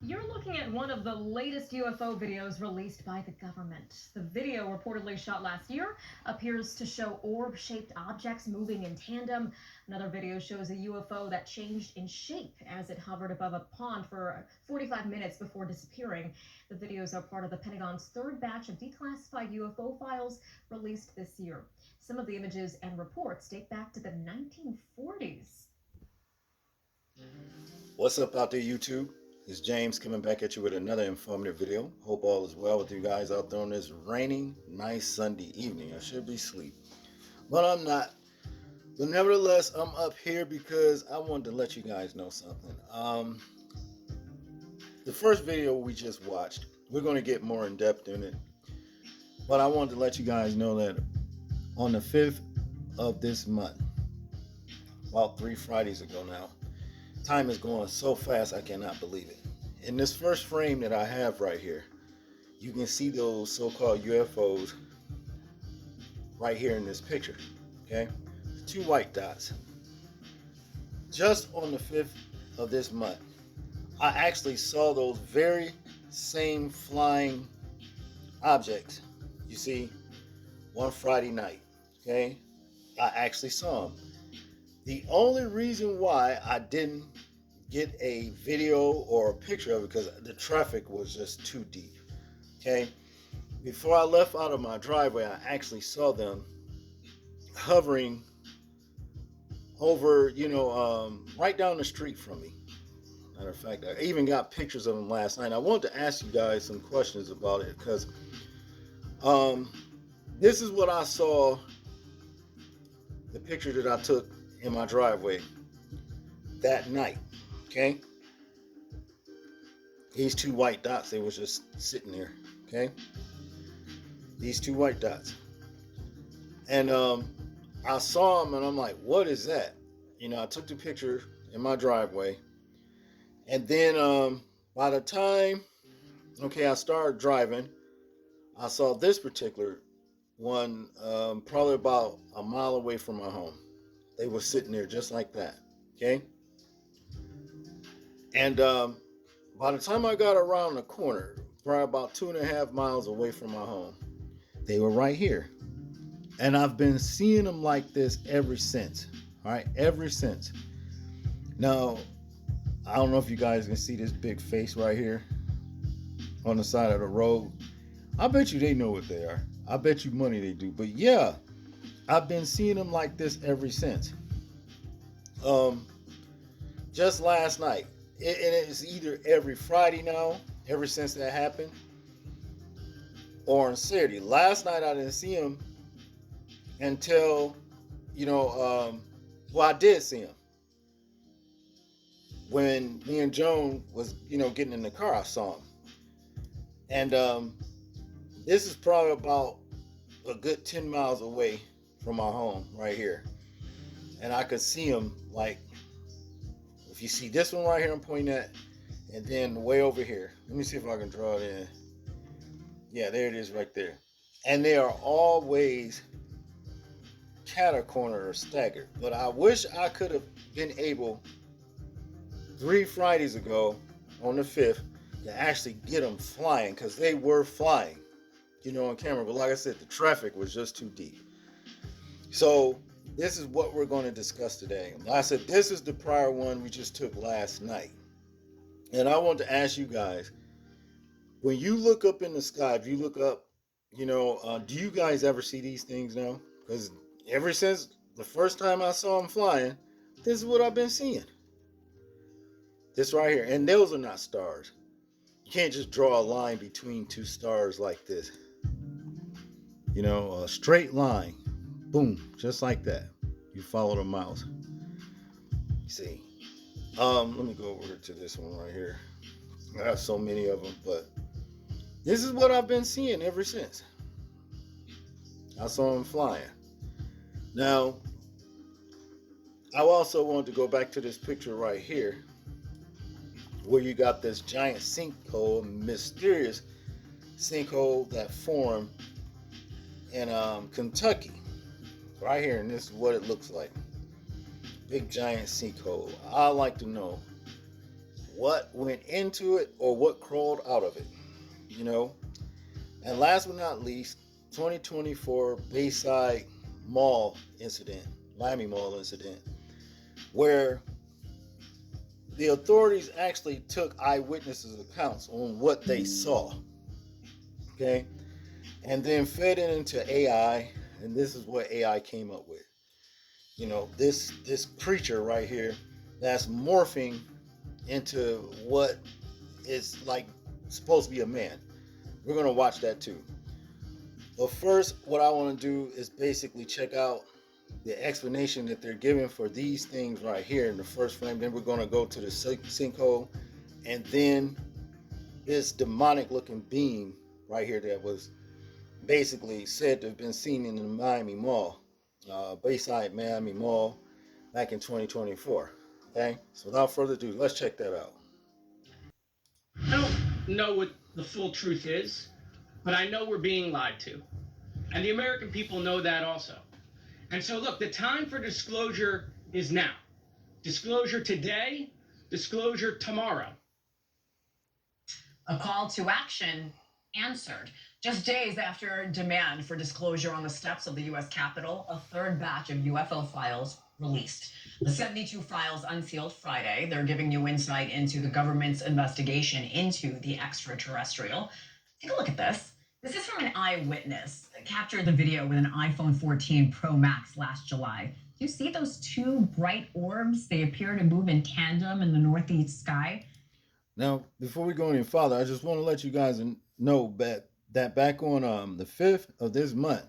You're looking at one of the latest UFO videos released by the government. The video, reportedly shot last year, appears to show orb-shaped objects moving in tandem. Another video shows a UFO that changed in shape as it hovered above a pond for 45 minutes before disappearing. The videos are part of the Pentagon's third batch of declassified UFO files released this year. Some of the images and reports date back to the 1940s. What's up out there, YouTube? It's James coming back at you with another informative video. Hope all is well with you guys out there on this raining, nice Sunday evening. I should be asleep, but I'm not. But nevertheless, I'm up here because I wanted to let you guys know something. The first video we just watched, we're going to get more in depth in it, but I wanted to let you guys know that on the 5th of this month, about 3 Fridays ago now, time is going so fast I cannot believe it. In this first frame that I have right here, you can see those so-called UFOs right here in this picture. Okay, 2 white dots. Just on the 5th of this month, I actually saw those very same flying objects. You see, one Friday night. Okay, I actually saw them. The only reason why I didn't get a video or a picture of it because the traffic was just too deep. Okay, before I left out of my driveway, I actually saw them hovering over, right down the street from me. Matter of fact, I even got pictures of them last night. I wanted to ask you guys some questions about it because this is what I saw. The picture that I took in my driveway that night. Okay, these 2 white dots, they was just sitting there. Okay, these 2 white dots, and I saw them and I'm like, what is that? I took the picture in my driveway, and then by the time I started driving, I saw this particular one probably about a mile away from my home. They were sitting there just like that. Okay, and by the time I got around the corner, probably about 2.5 miles away from my home, they were right here. And I've been seeing them like this ever since. All right, ever since. Now, I don't know if you guys can see this big face right here on the side of the road. I bet you they know what they are. I bet you money they do. But yeah, I've been seeing them like this ever since. Just last night. And it's either every Friday now, ever since that happened, or on Saturday. Last night I didn't see him until, I did see him. When me and Joan was, getting in the car, I saw him. And this is probably about a good 10 miles away from my home right here. And I could see him like, if you see this one right here I'm pointing at, and then way over here. Let me see if I can draw it in. Yeah, there it is right there. And they are always catacornered or staggered. But I wish I could have been able 3 Fridays ago on the 5th to actually get them flying, because they were flying, on camera. But like I said, the traffic was just too deep. So this is what we're going to discuss today. Like I said, this is the prior one we just took last night. And I want to ask you guys, when you look up in the sky, if you look up, do you guys ever see these things now? Because ever since the first time I saw them flying, this is what I've been seeing. This right here. And those are not stars. You can't just draw a line between 2 stars like this. A straight line. Boom, just like that. You follow the mouse. You see. Let me go over to this one right here. I have so many of them, but this is what I've been seeing ever since I saw them flying. Now, I also want to go back to this picture right here, where you got this giant sinkhole, mysterious sinkhole that formed in Kentucky. Right here, and this is what it looks like. Big giant sinkhole. I'd like to know, what went into it or what crawled out of it, you know. And last but not least, 2024 Bayside Mall incident, Miami Mall incident, where the authorities actually took eyewitnesses' accounts on what they saw, okay, and then fed it into AI, and this is what AI came up with. You know, this creature right here that's morphing into what is like supposed to be a man. We're gonna watch that too. But first, what I want to do is basically check out the explanation that they're giving for these things right here in the first frame. Then we're going to go to the sinkhole, and then this demonic looking being right here that was basically said to have been seen in the Miami Mall, Bayside Miami Mall, back in 2024. Okay, so without further ado, let's check that out. I don't know what the full truth is, but I know we're being lied to. And the American people know that also. And so, look, the time for disclosure is now. Disclosure today, disclosure tomorrow. A call to action answered. Just days after demand for disclosure on the steps of the U.S. Capitol, a third batch of UFO files released. The 72 files unsealed Friday. They're giving you insight into the government's investigation into the extraterrestrial. Take a look at this. This is from an eyewitness. Captured the video with an iPhone 14 Pro Max last July. Do you see those two bright orbs? They appear to move in tandem in the northeast sky. Now, before we go any farther, I just want to let you guys know that back on the 5th of this month,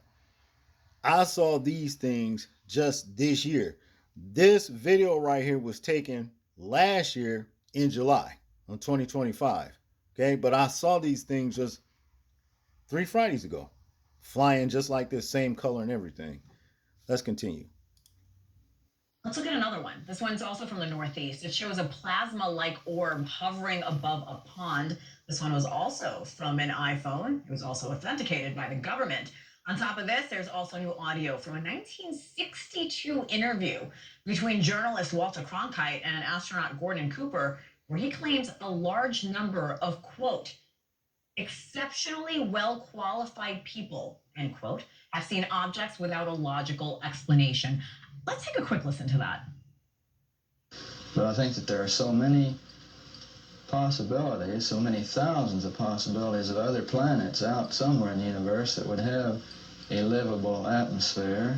I saw these things just this year. This video right here was taken last year in July on 2025. Okay, but I saw these things just 3 Fridays ago, flying just like this, same color and everything. Let's continue. Let's look at another one. This one's also from the Northeast. It shows a plasma-like orb hovering above a pond. This one was also from an iPhone. It was also authenticated by the government. On top of this, there's also new audio from a 1962 interview between journalist Walter Cronkite and astronaut Gordon Cooper, where he claims a large number of, quote, exceptionally well-qualified people, end quote, have seen objects without a logical explanation. Let's take a quick listen to that. But I think that there are so many possibilities, so many thousands of possibilities of other planets out somewhere in the universe that would have a livable atmosphere,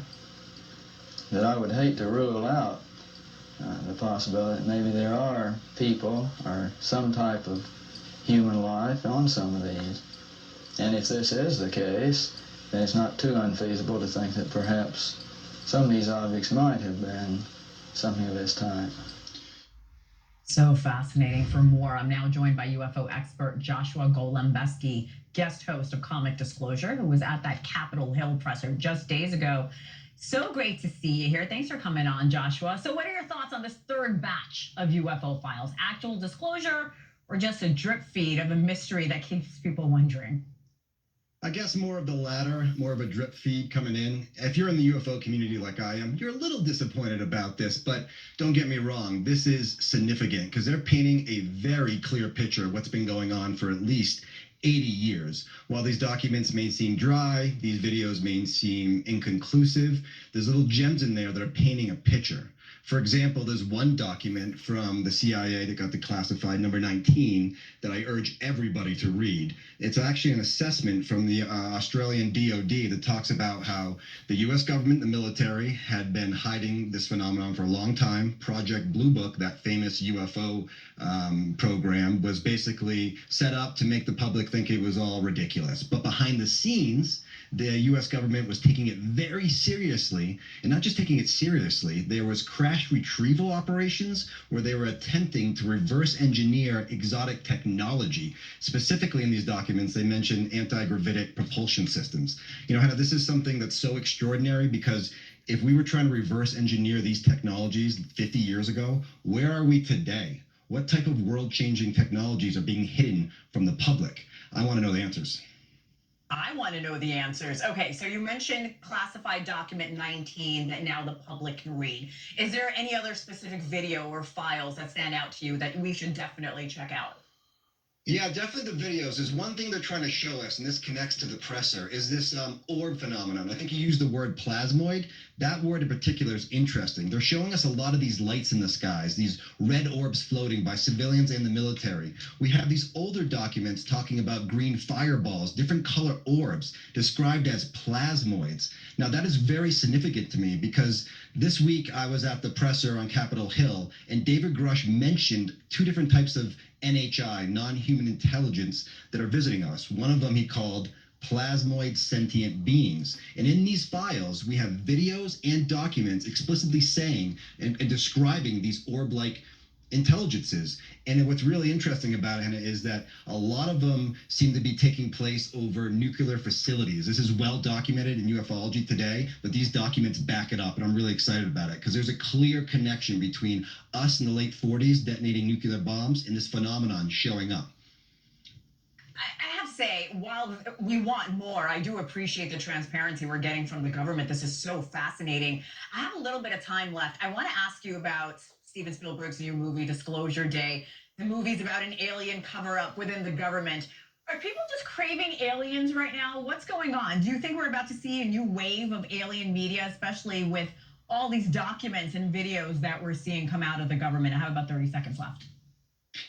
that I would hate to rule out the possibility that maybe there are people or some type of human life on some of these. And if this is the case, then it's not too unfeasible to think that perhaps some of these objects might have been something of this type. So fascinating. For more, I'm now joined by UFO expert Joshua Golembeski, guest host of Comic Disclosure, who was at that Capitol Hill presser just days ago. So great to see you here. Thanks for coming on, Joshua. So what are your thoughts on this third batch of UFO files? Actual disclosure or just a drip feed of a mystery that keeps people wondering? I guess more of the latter, more of a drip feed coming in. If you're in the UFO community like I am, you're a little disappointed about this, but don't get me wrong, this is significant because they're painting a very clear picture of what's been going on for at least 80 years. While these documents may seem dry, these videos may seem inconclusive, there's little gems in there that are painting a picture. For example, there's one document from the CIA that got declassified, number 19, that I urge everybody to read. It's actually an assessment from the Australian DOD that talks about how the US government, the military, had been hiding this phenomenon for a long time. Project Blue Book, that famous UFO program, was basically set up to make the public think it was all ridiculous. But behind the scenes, the U.S. government was taking it very seriously, and not just taking it seriously, there was crash retrieval operations where they were attempting to reverse engineer exotic technology. Specifically in these documents, they mention anti-gravitic propulsion systems. You know, Hannah, this is something that's so extraordinary because if we were trying to reverse engineer these technologies 50 years ago, where are we today? What type of world-changing technologies are being hidden from the public? I want to know the answers. I want to know the answers. Okay, so you mentioned classified document 19 that now the public can read. Is there any other specific video or files that stand out to you that we should definitely check out? Yeah, definitely the videos. There's one thing they're trying to show us, and this connects to the presser, is this orb phenomenon. I think you used the word plasmoid. That word in particular is interesting. They're showing us a lot of these lights in the skies, these red orbs floating by civilians and the military. We have these older documents talking about green fireballs, different color orbs, described as plasmoids. Now, that is very significant to me because this week I was at the presser on Capitol Hill, and David Grush mentioned two different types of NHI, non-human intelligence, that are visiting us. One of them he called plasmoid sentient beings. And in these files, we have videos and documents explicitly saying and describing these orb-like intelligences. And what's really interesting about it, Hannah, is that a lot of them seem to be taking place over nuclear facilities. This is well documented in ufology today, but these documents back it up, and I'm really excited about it because there's a clear connection between us in the late 40s detonating nuclear bombs and this phenomenon showing up. I have to say, while we want more, I do appreciate the transparency we're getting from the government. This is so fascinating. I have a little bit of time left. I want to ask you about Steven Spielberg's new movie, Disclosure Day. The movie's about an alien cover-up within the government. Are people just craving aliens right now? What's going on? Do you think we're about to see a new wave of alien media, especially with all these documents and videos that we're seeing come out of the government? I have about 30 seconds left.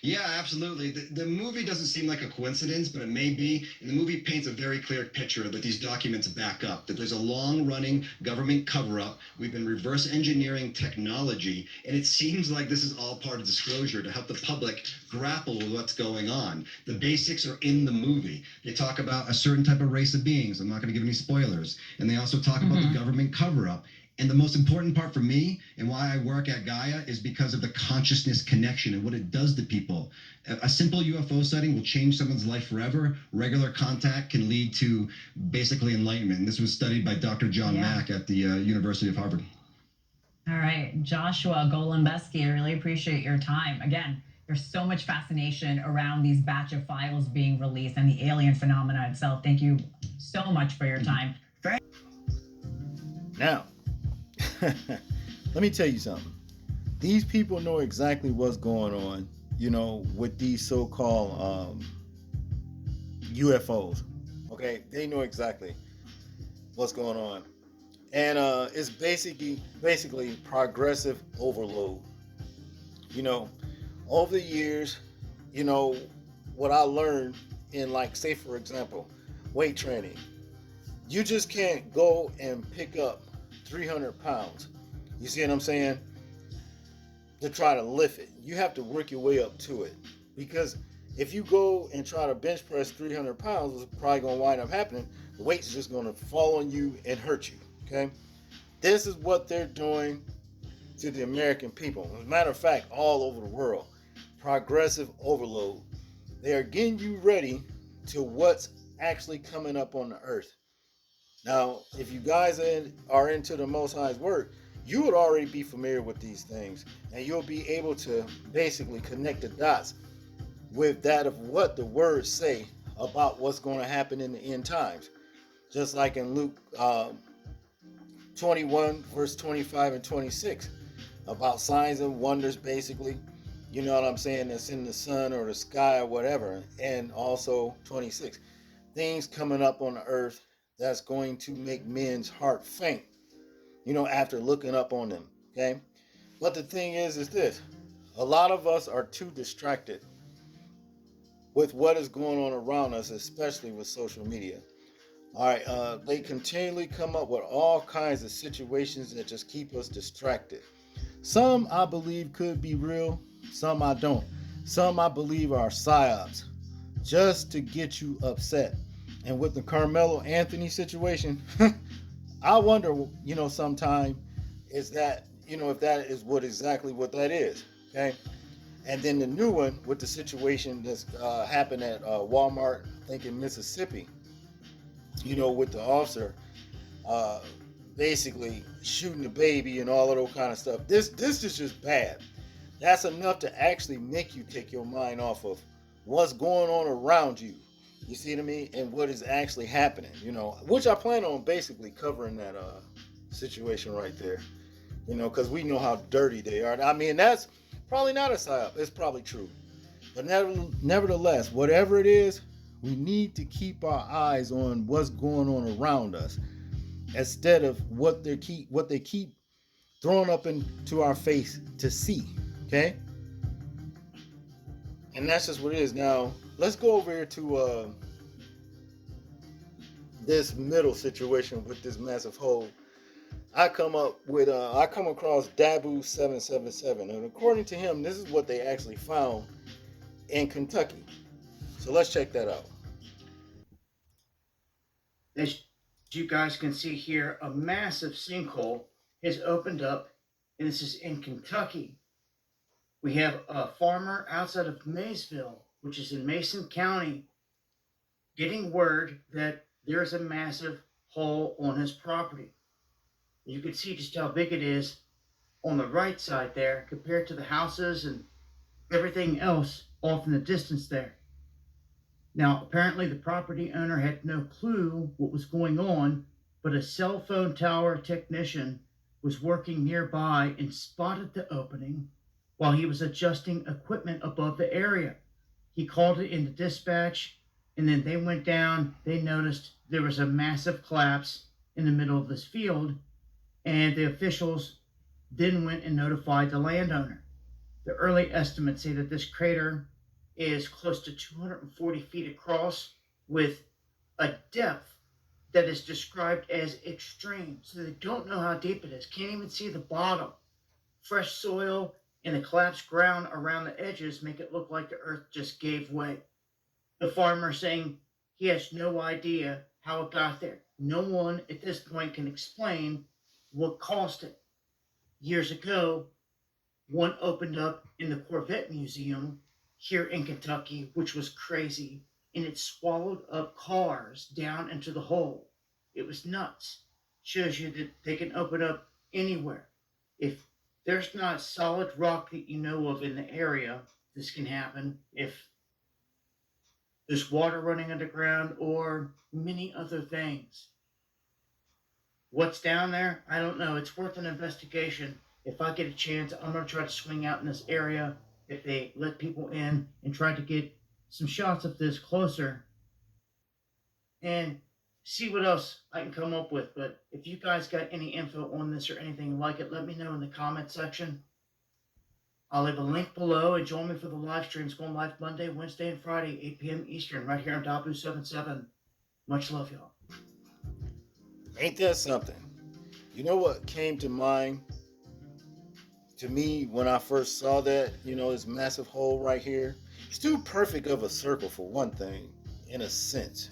Yeah, absolutely. The movie doesn't seem like a coincidence, but it may be. And the movie paints a very clear picture that these documents back up, that there's a long-running government cover-up. We've been reverse engineering technology, and it seems like this is all part of disclosure to help the public grapple with what's going on. The basics are in the movie. They talk about a certain type of race of beings. I'm not going to give any spoilers. And they also talk about the government cover-up. And the most important part for me and why I work at Gaia is because of the consciousness connection and what it does to people. A simple UFO sighting will change someone's life forever. Regular contact can lead to basically enlightenment. And this was studied by Dr. John Mack at the University of Harvard. All right, Joshua Golembeski, I really appreciate your time. Again, there's so much fascination around these batch of files being released and the alien phenomena itself. Thank you so much for your time. Now, let me tell you something. These people know exactly what's going on, you know, with these so-called UFOs. Okay, they know exactly what's going on, and it's basically progressive overload. You know, over the years, you know, what I learned in, like, say for example, weight training. You just can't go and pick up 300 pounds. You see what I'm saying? To try to lift it. You have to work your way up to it. Because if you go and try to bench press 300 pounds, what's probably going to wind up happening, the weight's just going to fall on you and hurt you. Okay? This is what they're doing to the American people. As a matter of fact, all over the world. Progressive overload. They are getting you ready to what's actually coming up on the earth. Now, if you guys are into the Most High's work, you would already be familiar with these things, and you'll be able to basically connect the dots with that of what the words say about what's going to happen in the end times. Just like in Luke 21, verse 25 and 26, about signs and wonders, basically. You know what I'm saying? That's in the sun or the sky or whatever. And also 26, things coming up on the earth that's going to make men's heart faint, you know, after looking up on them. Okay, but the thing is this: a lot of us are too distracted with what is going on around us, especially with social media. All right, they continually come up with all kinds of situations that just keep us distracted. Some I believe could be real, some I don't. Some I believe are psyops, just to get you upset. And with the Carmelo Anthony situation, I wonder, you know, sometime is that, you know, if that is exactly what that is. Okay. And then the new one with the situation that's happened at Walmart, I think in Mississippi, you know, with the officer basically shooting the baby and all of those kind of stuff. This is just bad. That's enough to actually make you take your mind off of what's going on around you You see what I mean? And what is actually happening, which I plan on basically covering that situation right there, because we know how dirty they are. I mean, that's probably not a psyop. It's probably true. But nevertheless, whatever it is, we need to keep our eyes on what's going on around us instead of what they keep throwing up into our face to see. Okay? And that's just what it is. Now, let's go over here to this middle situation with this massive hole. I come across Dabu777, and according to him, this is what they actually found in Kentucky. So let's check that out. As you guys can see here, a massive sinkhole has opened up, and this is in Kentucky. We have a farmer outside of Maysville, which is in Mason County, getting word that there's a massive hole on his property. You can see just how big it is on the right side there compared to the houses and everything else off in the distance there. Now, apparently the property owner had no clue what was going on, but a cell phone tower technician was working nearby and spotted the opening while he was adjusting equipment above the area. He called it into dispatch, and then they went down. They noticed there was a massive collapse in the middle of this field, and the officials then went and notified the landowner. The early estimates say that this crater is close to 240 feet across with a depth that is described as extreme. So they don't know how deep it is, can't even see the bottom. Fresh soil and the collapsed ground around the edges make it look like the earth just gave way. The farmer saying he has no idea how it got there. No one at this point can explain what caused it. Years ago, one opened up in the Corvette Museum here in Kentucky, which was crazy, and it swallowed up cars down into the hole. It was nuts. Shows you that they can open up anywhere. If there's not solid rock that you know of in the area, this can happen. If there's water running underground or many other things. What's down there? I don't know. It's worth an investigation. If I get a chance, I'm going to try to swing out in this area if they let people in and try to get some shots of this closer and see what else I can come up with. But if you guys got any info on this or anything like it, let me know in the comment section. I'll leave a link below, and join me for the live streams going live Monday, Wednesday, and Friday, 8 p.m. Eastern, right here on Dabu77. Much love, y'all. Ain't that something? You know what came to mind to me when I first saw that, this massive hole right here? It's too perfect of a circle for one thing, in a sense,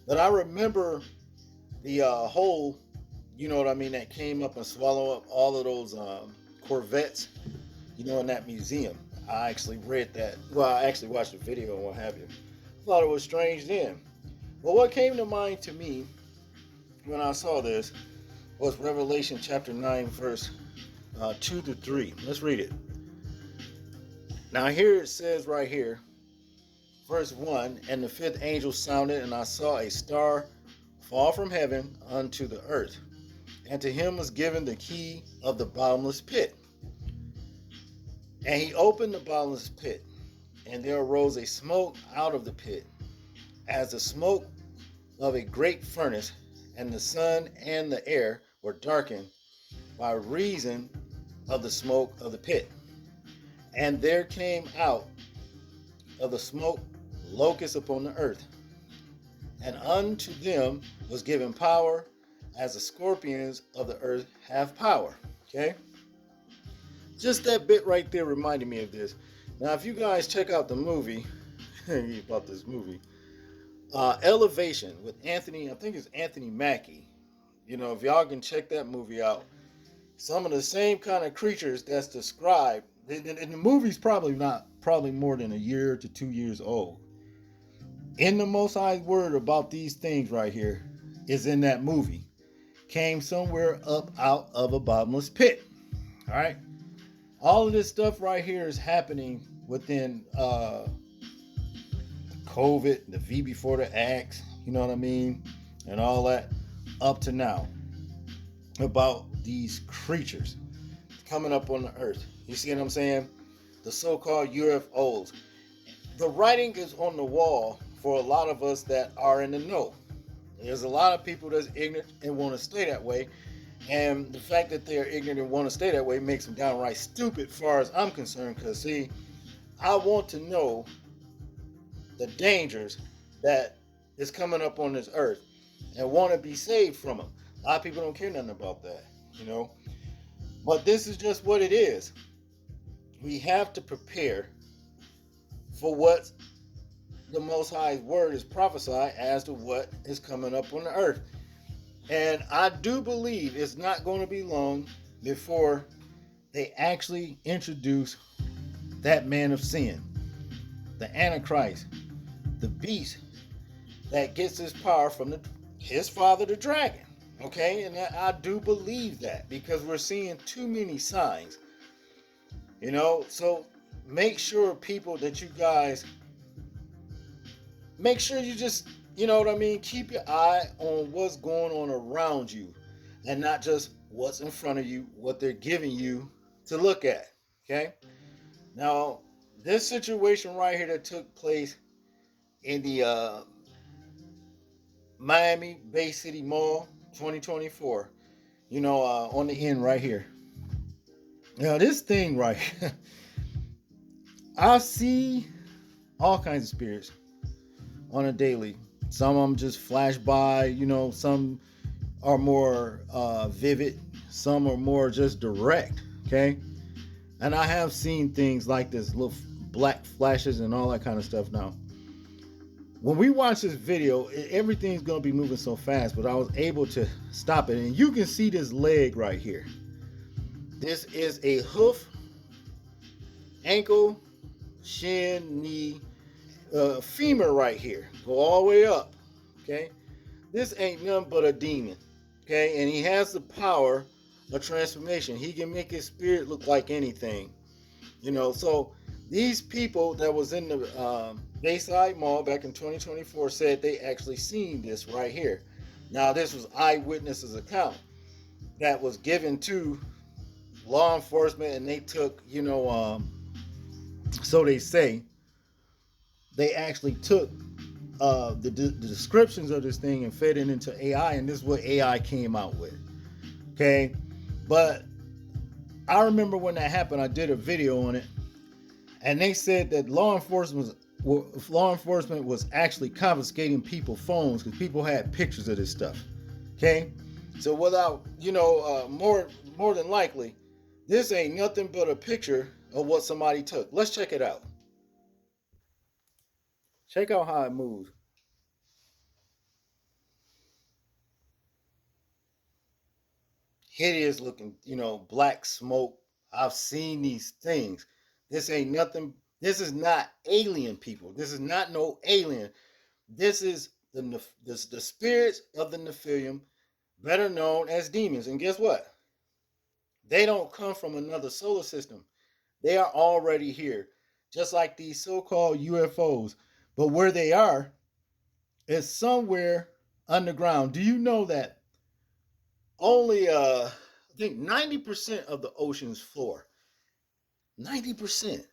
But I remember the hole, that came up and swallowed up all of those Corvettes, in that museum. I actually read that. Well, I actually watched the video and what have you. I thought it was strange then. But what came to mind to me when I saw this was Revelation chapter 9, verse 2 to 3. Let's read it. Now here it says right here, verse 1, and the fifth angel sounded, and I saw a star fall from heaven unto the earth, and to him was given the key of the bottomless pit. And he opened the bottomless pit, and there arose a smoke out of the pit, as the smoke of a great furnace, and the sun and the air were darkened by reason of the smoke of the pit. And there came out of the smoke locusts upon the earth, and unto them was given power, as the scorpions of the earth have power. Okay? Just that bit right there reminded me of this. Now, if you guys check out the movie, about this movie, Elevation with Anthony, I think it's Anthony Mackie. If y'all can check that movie out, some of the same kind of creatures that's described, and the movie's probably more than a year to 2 years old. In the Most High's word about these things right here is in that movie. Came somewhere up out of a bottomless pit. All right. All of this stuff right here is happening within COVID, the V before the X, you know what I mean? And all that up to now about these creatures coming up on the earth. You see what I'm saying? The so-called UFOs. The writing is on the wall for a lot of us that are in the know. There's a lot of people that's ignorant and want to stay that way. And the fact that they're ignorant and want to stay that way makes them downright stupid as far as I'm concerned. Because, see, I want to know the dangers that is coming up on this earth and want to be saved from them. A lot of people don't care nothing about that, you know. But this is just what it is. We have to prepare for what the Most High's word is prophesied as to what is coming up on the earth. And I do believe it's not going to be long before they actually introduce that man of sin, the Antichrist, the beast that gets his power from his father, the dragon. Okay, and I do believe that because we're seeing too many signs. You know, so make sure, people, that you guys make sure you just, you know what I mean, keep your eye on what's going on around you and not just what's in front of you, what they're giving you to look at. Okay, now this situation right here that took place in the Miami Bay City Mall 2024, you know, on the end right here. Now this thing right here, I see all kinds of spirits on a daily. Some of them just flash by, you know, some are more vivid, some are more just direct, okay? And I have seen things like this, little black flashes and all that kind of stuff. Now, when we watch this video, everything's going to be moving so fast, but I was able to stop it. And you can see this leg right here. This is a hoof, ankle, shin, knee, femur right here. Go all the way up, okay? This ain't nothing but a demon, okay? And he has the power of transformation. He can make his spirit look like anything, you know? So these people that was in the Bayside Mall back in 2024 said they actually seen this right here. Now, this was eyewitnesses' account that was given to law enforcement, and they took, you know, so they say, they actually took the descriptions of this thing and fed it into AI, and this is what AI came out with. Okay, but I remember when that happened, I did a video on it, and they said that law enforcement was actually confiscating people's phones because people had pictures of this stuff. Okay, so without, you know, more than likely, this ain't nothing but a picture of what somebody took. Let's check it out. Check out how it moves. Hideous looking, you know, black smoke. I've seen these things. This ain't nothing. This is not alien, people. This is not no alien. This is the spirits of the Nephilim, better known as demons. And guess what? They don't come from another solar system. They are already here, just like these so-called UFOs. But where they are is somewhere underground. Do you know that only I think 90% of the ocean's floor, 90%,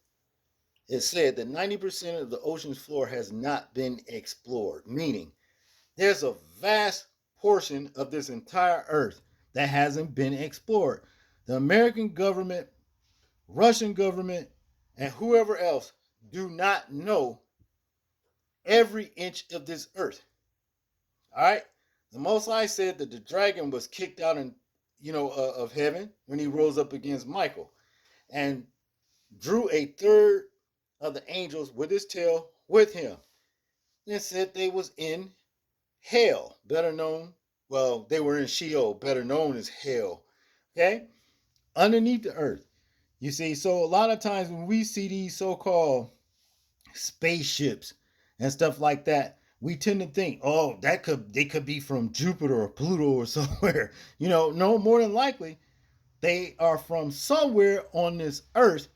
it said that 90% of the ocean's floor has not been explored, meaning there's a vast portion of this entire earth that hasn't been explored. The American government, Russian government, and whoever else do not know every inch of this earth. All right? The Most High said that the dragon was kicked out of heaven when he rose up against Michael and drew a third of the angels with his tail with him. And said they was in hell, better known, well, they were in Sheol, better known as hell. Okay? Underneath the earth. You see, so a lot of times when we see these so-called spaceships and stuff like that, we tend to think, oh, they could be from Jupiter or Pluto or somewhere. You know, no, more than likely, they are from somewhere on this earth,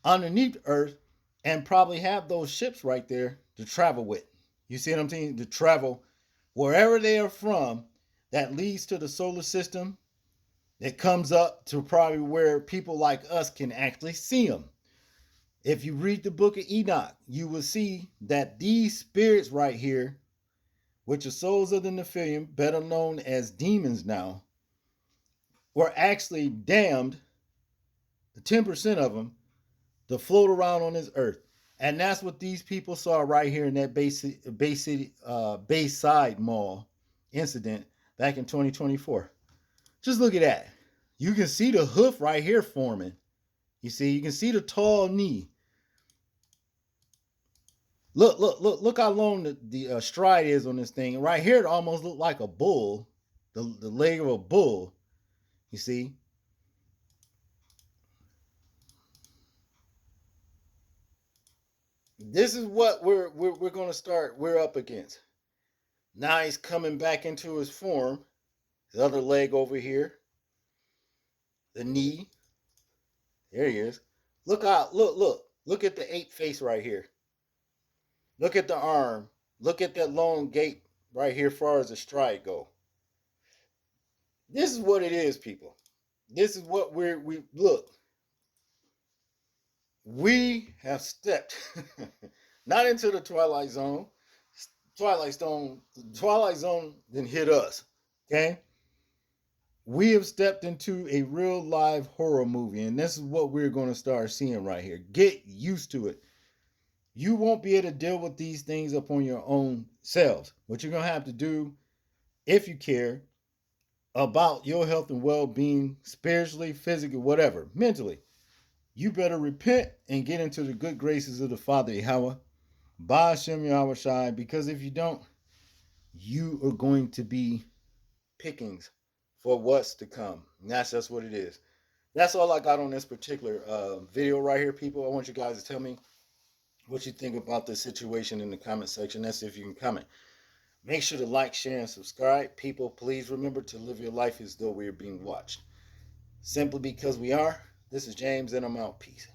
underneath earth, and probably have those ships right there to travel with. You see what I'm saying? To travel wherever they are from, that leads to the solar system, that comes up to probably where people like us can actually see them. If you read the book of Enoch, you will see that these spirits right here, which are souls of the Nephilim, better known as demons now, were actually damned, 10% of them, to float around on this earth. And that's what these people saw right here in that Bayside Mall incident back in 2024. Just look at that. You can see the hoof right here forming. You see, you can see the tall knee. Look how long the stride is on this thing. Right here, it almost looked like a bull, the leg of a bull. You see? This is what we're going to start. We're up against. Now he's coming back into his form. His other leg over here. The knee. There he is. Look out. Look at the ape face right here. Look at the arm. Look at that long gait right here as far as the stride go. This is what it is, people. This is what we look. We have stepped not into the Twilight Zone. Twilight Zone didn't hit us. Okay? We have stepped into a real live horror movie, and this is what we're going to start seeing right here. Get used to it. You won't be able to deal with these things up on your own selves. What you're going to have to do, if you care about your health and well-being, spiritually, physically, whatever, mentally, you better repent and get into the good graces of the Father Yahweh, Ba'ashem Yahweh Shai, because if you don't, you are going to be pickings for what's to come. And that's just what it is. That's all I got on this particular video right here, people. I want you guys to tell me what you think about this situation in the comment section. That's if you can comment. Make sure to like, share, and subscribe. People, please remember to live your life as though we are being watched. Simply because we are. This is James, and I'm out. Peace.